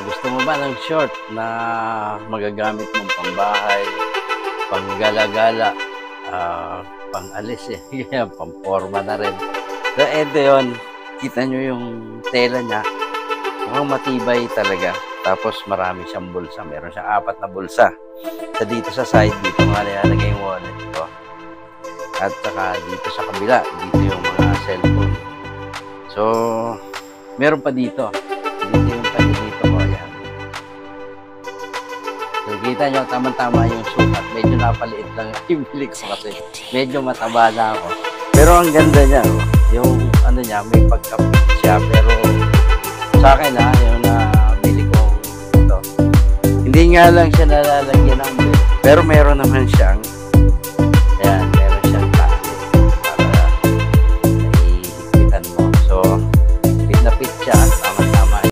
Gusto mo ba ng short na magagamit mong pambahay, panggala-gala, pang-alis eh, pang-forma na rin. So, ito yun. Kita nyo yung tela niya. Mukhang matibay talaga. Tapos marami siyang bulsa. Meron siyang 4 na bulsa. So, dito sa side, dito nga nilalagay yung wallet ko. At saka dito sa kabila, dito yung mga cellphone. So, meron pa dito. Dito yung pa dito ko. Ayan. So, kita nyo, tama-tama yung sukat. Medyo napaliit lang yung bili ko kasi medyo mataba na ako. Pero ang ganda niya, yung ano niya, may pagkapit siya. Pero sa akin yung nabili ko ito. Hindi nga lang siya nalalagyan ng belt. Pero meron naman siyang